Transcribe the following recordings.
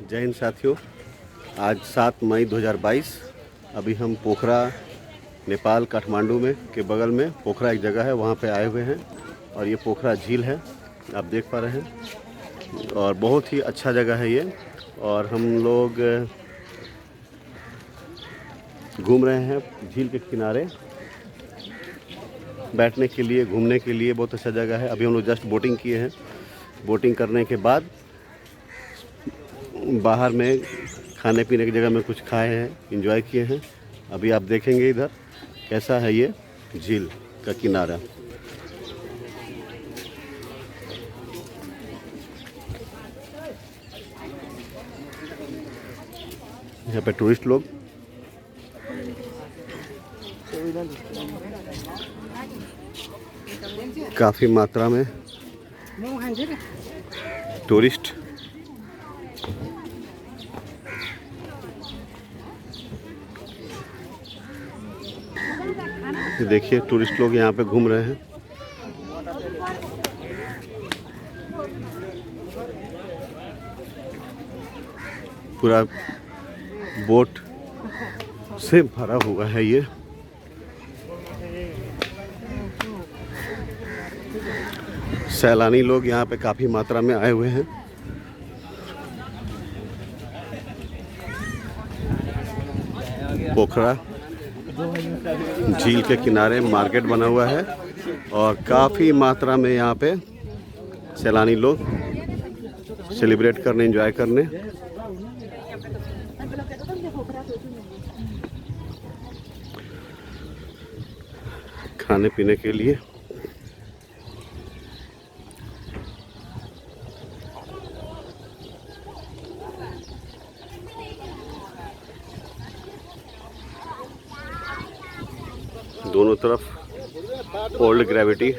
जय हिंद साथियों। आज 7 मई 2022। अभी हम पोखरा नेपाल काठमांडू में के बगल में पोखरा एक जगह है, वहाँ पे आए हुए हैं। और ये पोखरा झील है, आप देख पा रहे हैं। और बहुत ही अच्छा जगह है ये। और हम लोग घूम रहे हैं झील के किनारे, बैठने के लिए, घूमने के लिए बहुत अच्छा जगह है। अभी हम लोग जस्ट बोटिंग किए हैं। बोटिंग करने के बाद बाहर में खाने पीने की जगह में कुछ खाए हैं, एंजॉय किए हैं। अभी आप देखेंगे इधर कैसा है ये झील का किनारा। यहाँ पे टूरिस्ट लोग काफ़ी मात्रा में टूरिस्ट देखिए, टूरिस्ट लोग यहाँ पे घूम रहे हैं। पूरा बोट से भरा हुआ है ये। सैलानी लोग यहाँ पे काफ़ी मात्रा में आए हुए हैं। पोखरा झील के किनारे मार्केट बना हुआ है और काफ़ी मात्रा में यहाँ पे सैलानी लोग सेलिब्रेट करने, एंजॉय करने, खाने पीने के लिए दोनों तरफ ओल्ड ग्रेविटी।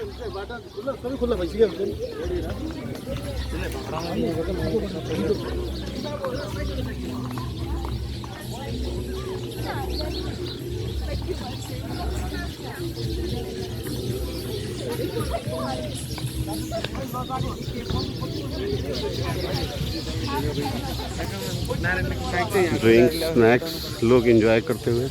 ड्रिंक्स, स्नैक्स लोग एंजॉय करते हुए।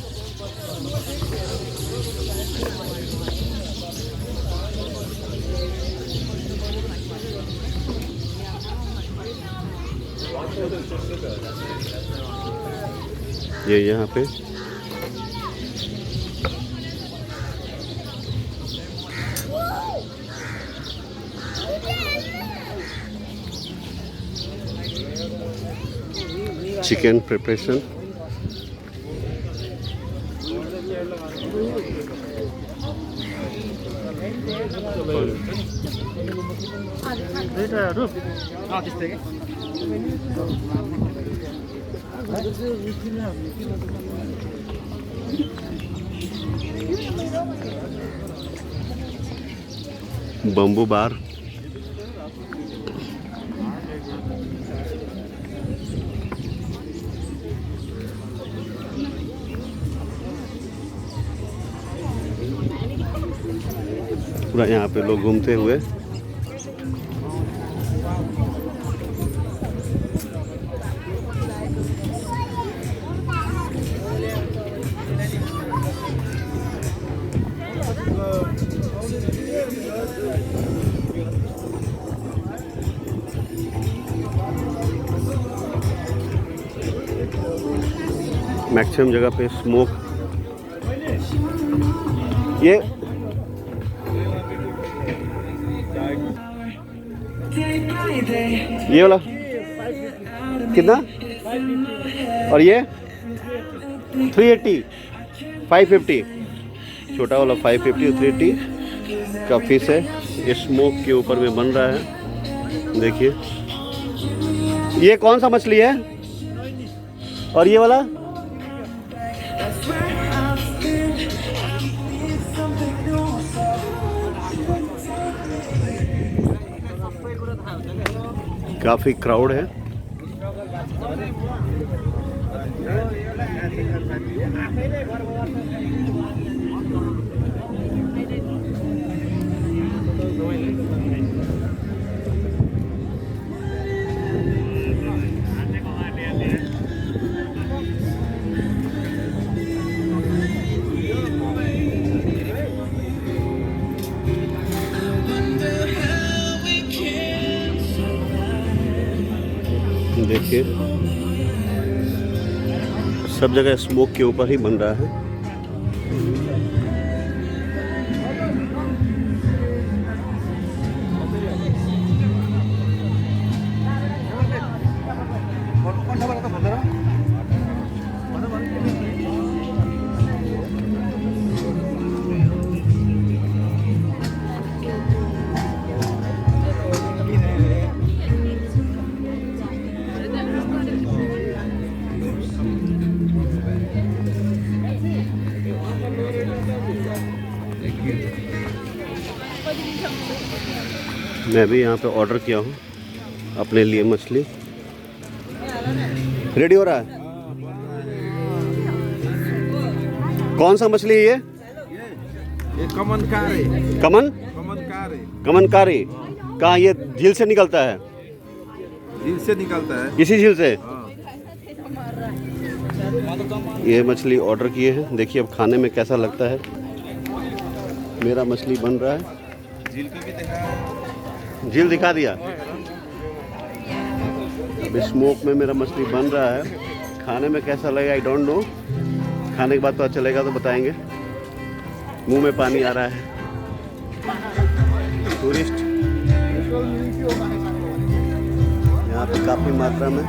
ये यहाँ पे चिकन प्रिपरेशन, बम्बू बार, पूरा यहाँ पे लोग घूमते हुए। मैक्सिमम जगह पे स्मोक, ये वाला कितना? और ये 380, 550, छोटा वाला 550 और 380 का फिश है। ये स्मोक के ऊपर में बन रहा है। देखिए, ये कौन सा मछली है? और ये वाला काफी क्राउड है। देखिए सब जगह स्मोक के ऊपर ही बन रहा है। मैं भी यहाँ पे ऑर्डर किया हूँ अपने लिए मछली। रेडी हो रहा है। कौन सा मछली है ये कमन कारी। कमन कमन कारी। कहाँ ये झील से निकलता है? झील से निकलता है। इसी झील से ये मछली ऑर्डर किए हैं। देखिए अब खाने में कैसा लगता है। मेरा मछली बन रहा है। झील दिखा दिया। अभी स्मोक में मेरा मछली बन रहा है। खाने में कैसा लगेगा आई डोंट नो। खाने के बाद पता चलेगा तो बताएंगे। मुंह में पानी आ रहा है। टूरिस्ट यहाँ पे काफ़ी मात्रा में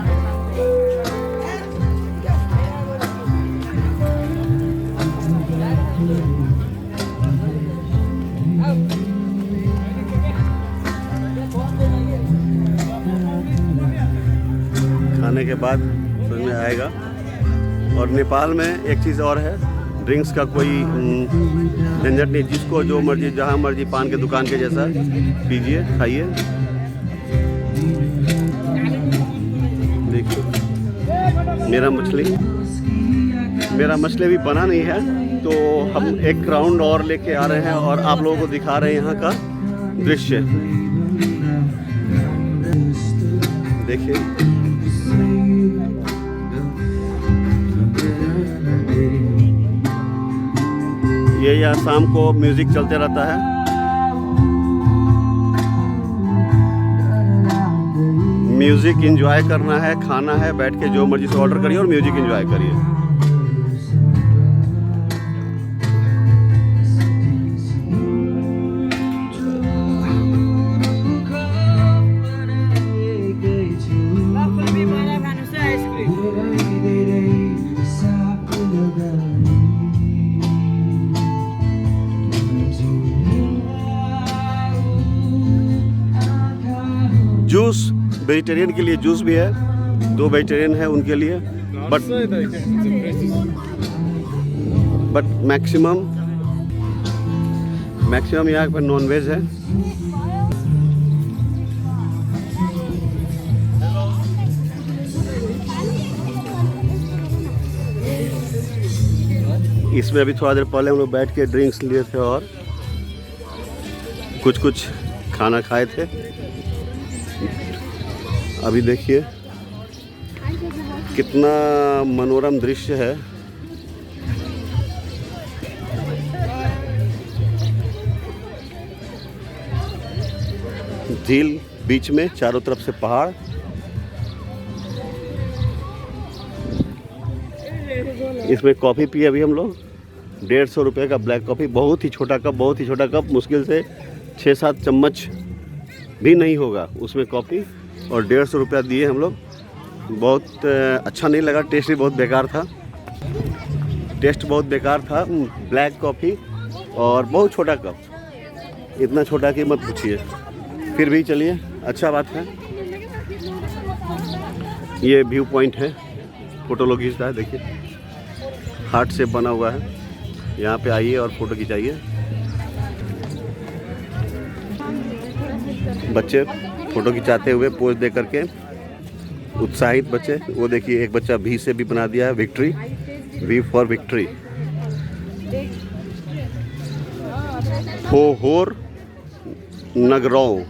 खाने के बाद समझ में आएगा। और नेपाल में एक चीज़ और है, ड्रिंक्स का कोई झंझट नहीं। जिसको जो मर्जी जहाँ मर्जी पान के दुकान के जैसा पीजिए खाइए। देखिए मेरा मछली भी बना नहीं है तो हम एक राउंड और लेके आ रहे हैं और आप लोगों को दिखा रहे हैं यहाँ का दृश्य। देखिए ये यहाँ शाम को म्यूजिक चलते रहता है। म्यूजिक एंजॉय करना है, खाना है, बैठ के जो मर्जी से ऑर्डर करिए और म्यूजिक एंजॉय करिए। जूस वेजिटेरियन के लिए जूस भी है, 2 वेजिटेरियन है उनके लिए। बट मैक्सिमम यहाँ पर नॉन वेज है। इसमें अभी थोड़ा देर पहले हम लोग बैठ के ड्रिंक्स लिए थे और कुछ खाना खाए थे। अभी देखिए कितना मनोरम दृश्य है। झील बीच में, चारों तरफ से पहाड़। इसमें कॉफ़ी पिए अभी हम लोग। 150 रुपये का ब्लैक कॉफ़ी, बहुत ही छोटा कप, मुश्किल से 6-7 चम्मच भी नहीं होगा उसमें कॉफ़ी, और 150 रुपया दिए हम लोग। बहुत अच्छा नहीं लगा, टेस्ट भी बहुत बेकार था। ब्लैक कॉफ़ी और बहुत छोटा कप, इतना छोटा कि मत पूछिए। फिर भी चलिए, अच्छा बात है। ये व्यू पॉइंट है, फ़ोटो लोग खींचता है। देखिए हार्ट से बना हुआ है। यहाँ पे आइए और फ़ोटो खिंचाइए। बच्चे फ़ोटो खिंचाते हुए पोज दे करके उत्साहित बच्चे। वो देखिए एक बच्चा भी से भी बना दिया है विक्ट्री, वी फॉर विक्ट्री। होर नगरौ।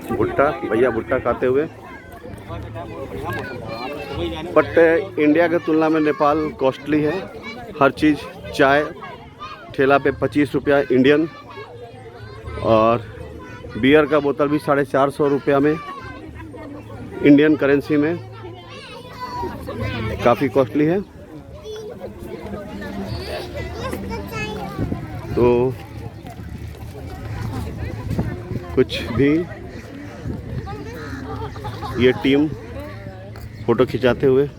भुट्टा, भैया भुट्टा खाते हुए। बट इंडिया की तुलना में नेपाल कॉस्टली है हर चीज़। चाय ठेला पे 25 रुपया इंडियन, और बियर का बोतल भी 450 रुपया में इंडियन करेंसी में। काफ़ी कॉस्टली है। तो कुछ भी ये टीम फ़ोटो खिंचाते हुए,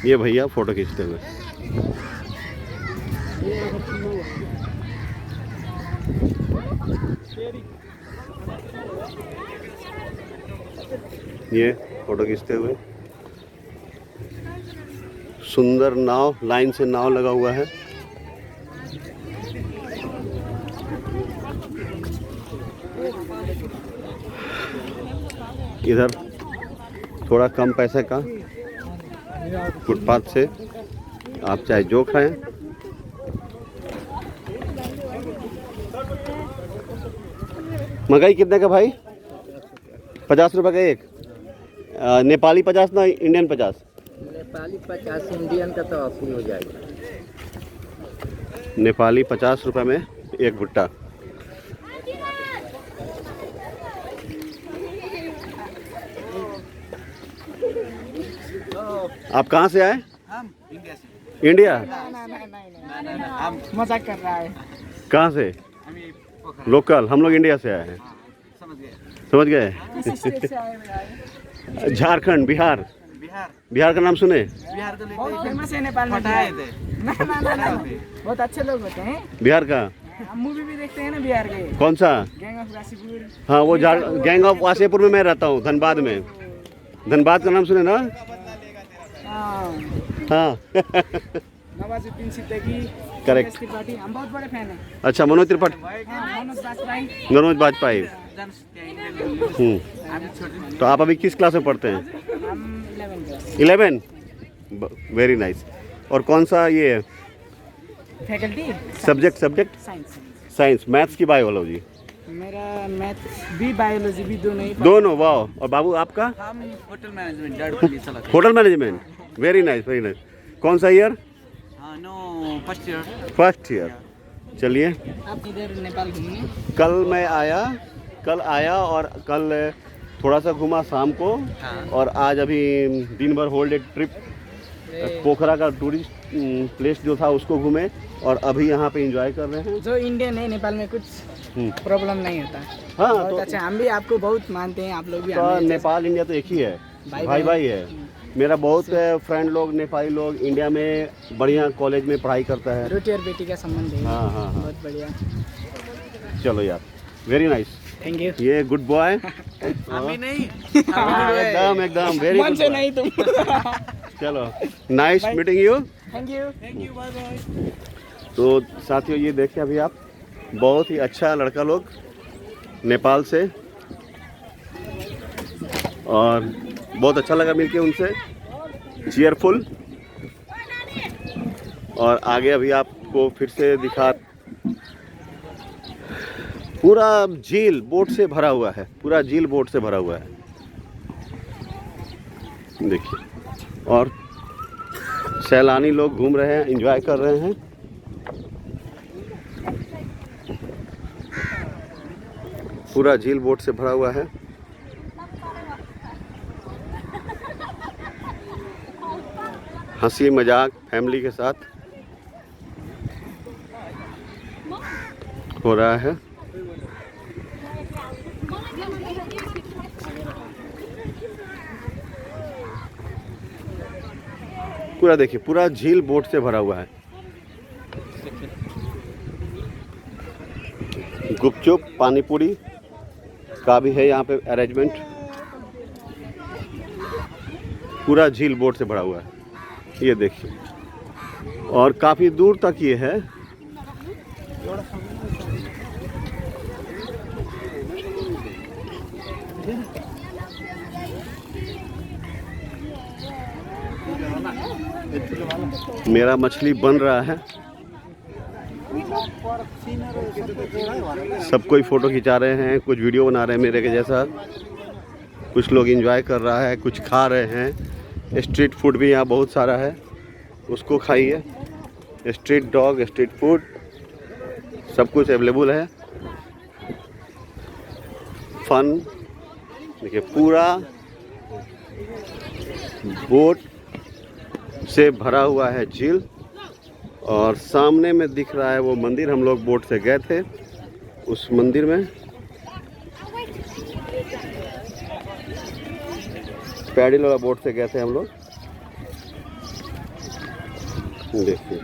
ये भैया फ़ोटो खींचते हुए। ये फ़ोटो खींचते हुए। सुंदर नाव, लाइन से नाव लगा हुआ है। इधर थोड़ा कम पैसे का फुटपाथ से आप चाहे जो खाएं। महंगाई कितने का भाई? 50 रुपये का एक। नेपाली 50 ना इंडियन 50? नेपाली 50, इंडियन का तो 80 हो जाएगा। नेपाली 50 रुपये में एक भुट्टा। आप कहाँ से आए? हम इंडिया से। इंडिया? हम मजाक कर रहा है। कहाँ से? लोकल। हम लोग इंडिया से आए हैं। समझ गए। झारखंड, बिहार। बिहार का नाम सुने? बिहार का बहुत फेमस है नेपाल में। ना, बहुत अच्छे लोग होते हैं बिहार का। हम मूवी भी देखते हैं ना बिहार के। कौन सा? Gang of Wasseypur. हाँ, वो गैंग ऑफ वासेपुर में मैं रहता हूँ, धनबाद में। धनबाद का नाम सुने ना? हाँ। नवाजुद्दीन सिद्दीकी, करेक्ट। त्रिपाठी, हम बहुत बड़े फैन हैं। अच्छा, मनोज त्रिपाठी, मनोज बाजपेयी। तो आप अभी किस क्लास में पढ़ते हैं? हम 11। Very nice. और कौन सा ये है फैकल्टी? सब्जेक्ट? साइंस। मैथ्स की बायोलॉजी? मेरा मैथ भी बायोलॉजी भी दोनों ही। दोनों? वाह। और बाबू आपका? हम hotel management. Hotel management. Very nice, very nice. कौन सा ईयर? No, first year. चलिए, आप इधर नेपाल घूमने? कल आया और कल थोड़ा सा घूमा शाम को। और आज अभी दिन भर होल्ड ट्रिप पोखरा का टूरिस्ट प्लेस जो था उसको घूमे, और अभी यहाँ पे एंजॉय कर रहे हैं। जो इंडियन है नेपाल में कुछ प्रॉब्लम नहीं होता। हाँ, बहुत तो अच्छा। हम भी आपको बहुत मानते हैं, आप लोग भी। तो नेपाल इंडिया तो एक ही है, भाई है। मेरा बहुत फ्रेंड लोग नेपाली लोग इंडिया में बढ़िया कॉलेज में पढ़ाई करता है। रोटी और बेटी का संबंध है। हाँ। बहुत बढ़िया। चलो यार, वेरी नाइस। Thank you. ये गुड बॉय। अभी नहीं। एकदम वेरी मन गुड। से नहीं तुम। चलो, nice meeting you. Thank you, bye bye. तो साथियों, ये देखें अभी आप, बहुत ही अच्छा लड़का लोग नेपाल से, और बहुत अच्छा लगा मिलके उनसे, चीयरफुल। और आगे अभी आपको फिर से दिखा, पूरा झील बोट से भरा हुआ है, पूरा झील बोट से भरा हुआ है, देखिए। और सैलानी लोग घूम रहे हैं, एंजॉय कर रहे हैं। पूरा झील बोट से भरा हुआ है। हंसी मजाक फैमिली के साथ हो रहा है। पूरा देखिए, पूरा झील बोट से भरा हुआ है। गुपचुप, पानी पूरी का भी है यहाँ पे अरेंजमेंट। पूरा झील बोट से भरा हुआ है, ये देखिए। और काफ़ी दूर तक ये है। मेरा मछली बन रहा है। सब कोई फ़ोटो खिंचा रहे हैं, कुछ वीडियो बना रहे हैं मेरे के जैसा, कुछ लोग एंजॉय कर रहा है, कुछ खा रहे हैं। स्ट्रीट फूड भी यहाँ बहुत सारा है, उसको खाइए। स्ट्रीट डॉग, स्ट्रीट फूड सब कुछ अवेलेबल है। फन देखिए, पूरा बोट से भरा हुआ है झील, और सामने में दिख रहा है वो मंदिर। हम लोग बोट से गए थे उस मंदिर में, पैडल वाला बोट से गए थे हम लोग। देखिए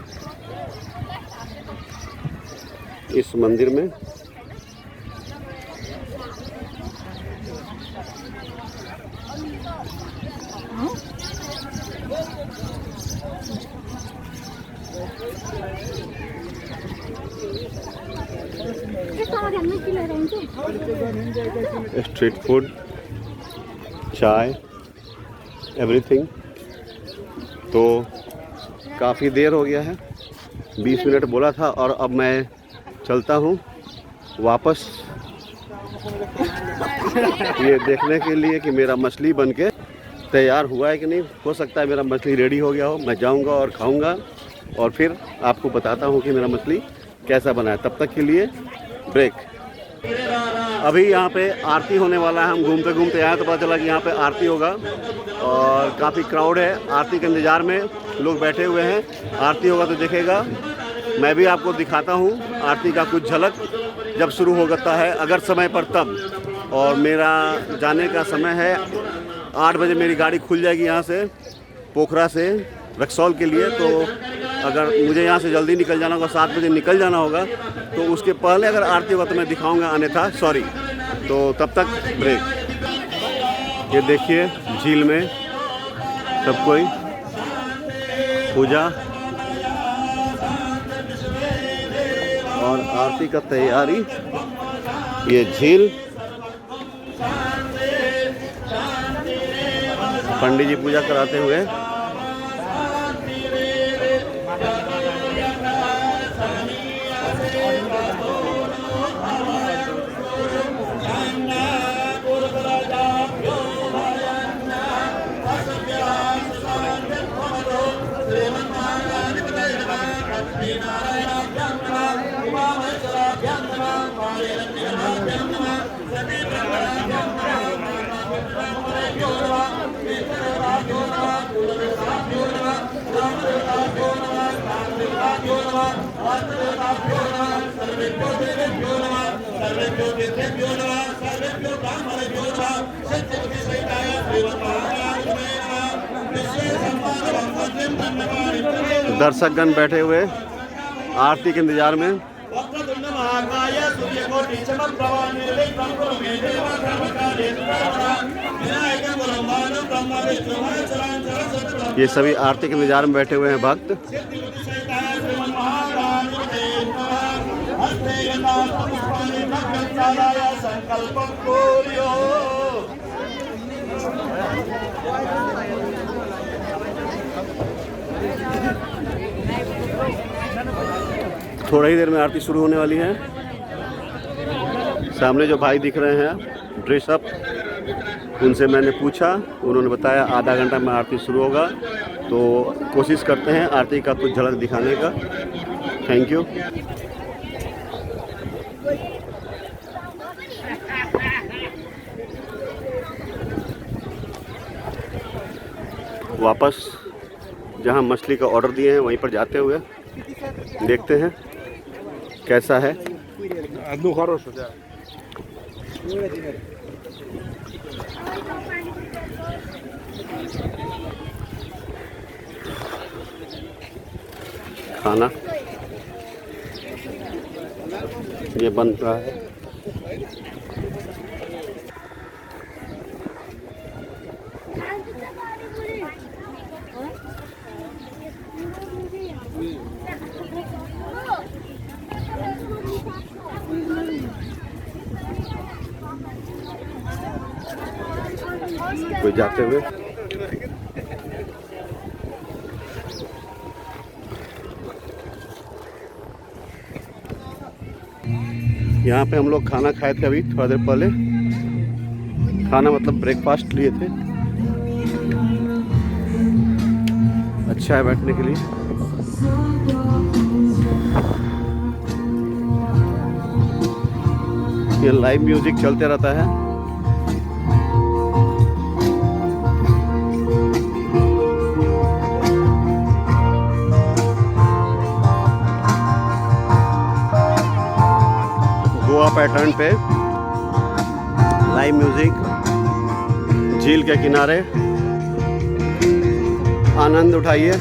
इस मंदिर में स्ट्रीट फूड, चाय, एवरीथिंग। तो काफ़ी देर हो गया है, 20 मिनट बोला था, और अब मैं चलता हूँ वापस ये देखने के लिए कि मेरा मछली बनके तैयार हुआ है कि नहीं। हो सकता है मेरा मछली रेडी हो गया हो, मैं जाऊँगा और खाऊँगा और फिर आपको बताता हूँ कि मेरा मछली कैसा बना है। तब तक के लिए ब्रेक। अभी यहाँ पे आरती होने वाला है। हम घूमते घूमते आए तो पता चला कि यहाँ पे आरती होगा, और काफ़ी क्राउड है। आरती के इंतज़ार में लोग बैठे हुए हैं। आरती होगा तो देखेगा, मैं भी आपको दिखाता हूँ आरती का कुछ झलक जब शुरू होता है, अगर समय पर तब। और मेरा जाने का समय है 8 बजे। मेरी गाड़ी खुल जाएगी यहाँ से, पोखरा से रक्सौल के लिए। तो अगर मुझे यहाँ से जल्दी निकल जाना होगा, 7 बजे निकल जाना होगा, तो उसके पहले अगर आरती होगा तो मैं दिखाऊंगा, अन्यथा सॉरी। तो तब तक ब्रेक। ये देखिए झील में सब कोई पूजा और आरती का तैयारी। ये झील, पंडित जी पूजा कराते हुए। दर्शकगण बैठे हुए आरती के इंतजार में। ये सभी आरती के इंतजार में बैठे हुए हैं भक्त। थोड़ा ही देर में आरती शुरू होने वाली है। सामने जो भाई दिख रहे हैं ड्रेसअप, उनसे मैंने पूछा, उन्होंने बताया आधा घंटा में आरती शुरू होगा। तो कोशिश करते हैं आरती का कुछ झलक दिखाने का। Thank you. वापस जहां मछली का ऑर्डर दिए हैं वहीं पर जाते हुए देखते हैं कैसा है। खाना ये बन रहा है। कोई जाते हुए यहाँ पे हम लोग खाना खाए थे अभी थोड़ा देर पहले। खाना मतलब ब्रेकफास्ट लिए थे। अच्छा है बैठने के लिए। ये लाइव म्यूजिक चलते रहता है। गोवा पैटर्न पे लाइव म्यूजिक, झील के किनारे आनंद उठाइए।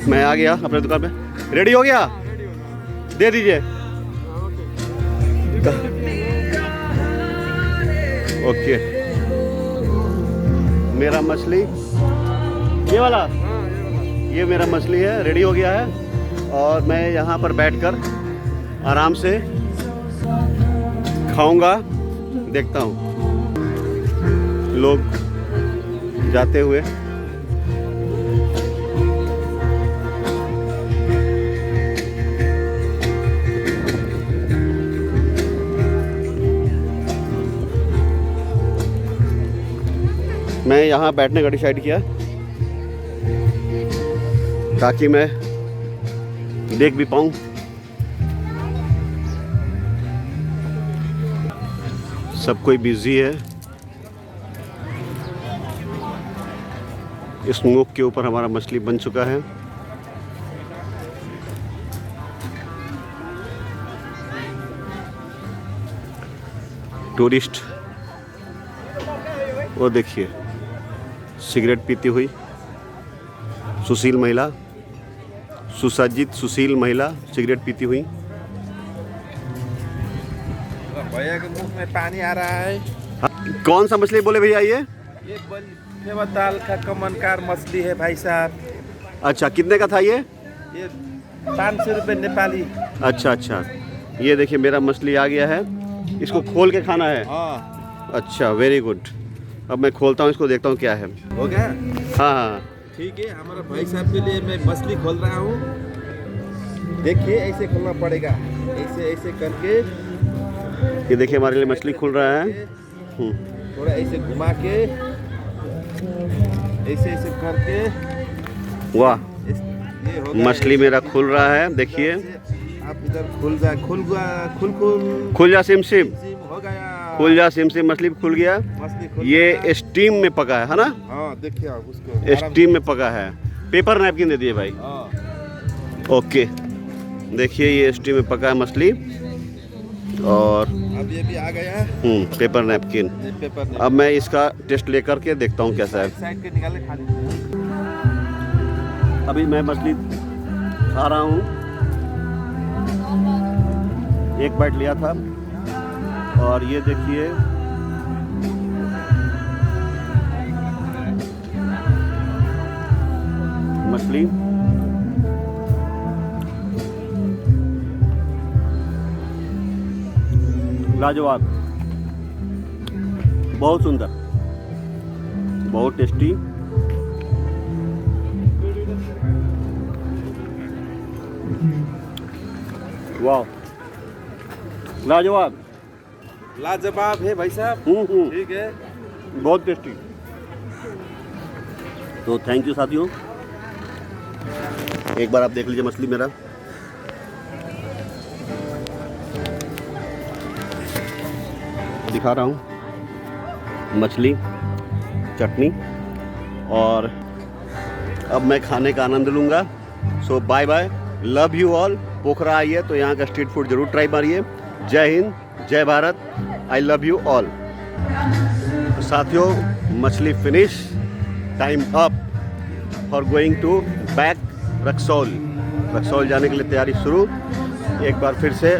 मैं आ गया अपने दुकान पे। रेडी हो गया? दे दीजिए। ओके, मेरा मछली ये वाला, ये मेरा मछली है, रेडी हो गया है। और मैं यहाँ पर बैठकर आराम से खाऊंगा। देखता हूँ लोग जाते हुए। मैं यहाँ बैठने का डिसाइड किया ताकि मैं देख भी पाऊँ। सब कोई बिजी है। स्मोक के ऊपर हमारा मछली बन चुका है। टूरिस्ट वो देखिए, सिगरेट पीती हुई सुशील महिला, सुसज्जित सुशील महिला सिगरेट पीती हुई। भैया के मुंह में पानी आ रहा है। कौन सा मछली बोले भैया ये? ये फेवताल का कमनकार मछली है भाई साहब। अच्छा, कितने का था ये? ये 500 रुपये नेपाली। अच्छा अच्छा, ये देखिए मेरा मछली आ गया है। इसको खोल के खाना है? हाँ। अच्छा, वेरी गुड। अब मैं खोलता हूँ इसको, देखता हूँ क्या है। हो गया? हाँ हाँ ठीक है, हमारा भाई साहब के लिए मैं मछली खोल रहा हूँ। देखिए ऐसे खोलना पड़ेगा, ऐसे ऐसे करके। ये देखिए हमारे लिए मछली खुल रहा है। थोड़ा ऐसे घुमा के, ऐसे ऐसे करके। वाह, ये हो गया। मछली मेरा खुल रहा है, देखिए। आप इधर खुल जा, खुल जा सिम सिम, हो गया। खुल जा सिम सिम, मछली खुल गया। मछली खुल ये गया। स्टीम में पका है ना? हाँ देखिए आप उसको स्टीम में पका है। पेपर नैपकिन दे दिए भाई। हाँ। ओके, देखिए ये स्टीम में पका है मछली। और अब ये भी आ गया। Paper napkin. ये पेपर अब मैं इसका टेस्ट लेकर के देखता हूँ कैसा है। साइड के निकाले खाली। अभी मैं मछली खा रहा हूँ। एक बाइट लिया था और ये देखिए मछली। लाजवाब, बहुत सुंदर, बहुत टेस्टी। वाह, लाजवाब, लाजवाब है भाई साहब। ठीक है, बहुत टेस्टी। तो थैंक यू साथियों, एक बार आप देख लीजिए मछली मेरा। दिखा रहा हूँ मछली, चटनी, और अब मैं खाने का आनंद लूँगा। So bye bye, love you all. Pokhara आइए तो यहाँ का स्ट्रीट फूड जरूर ट्राई मारिए। जय हिंद, जय Bharat, I love you all. साथियों, मछली finish, time up for going to back Raxaul. Raxaul जाने के लिए तैयारी शुरू। एक बार फिर से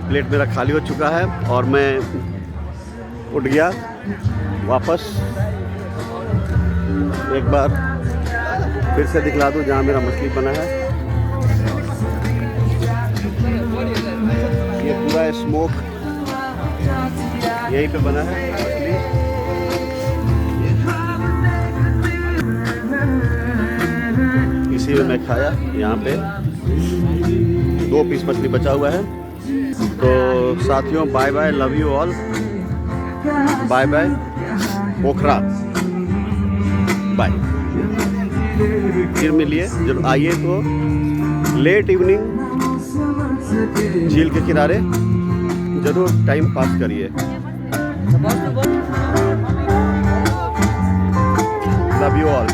प्लेट मेरा खाली हो चुका है और मैं उठ गया वापस। एक बार फिर से दिखला दूँ जहाँ मेरा मछली बना है। ये पूरा स्मोक यहीं पे बना है मछली। इसी में मैं खाया। यहाँ पे 2 पीस मछली बचा हुआ है। तो साथियों bye bye, love you all, bye bye, Pokhara bye. फिर मिलिए जब आइए तो लेट इवनिंग झील के किनारे जरूर टाइम पास करिए। Love you all.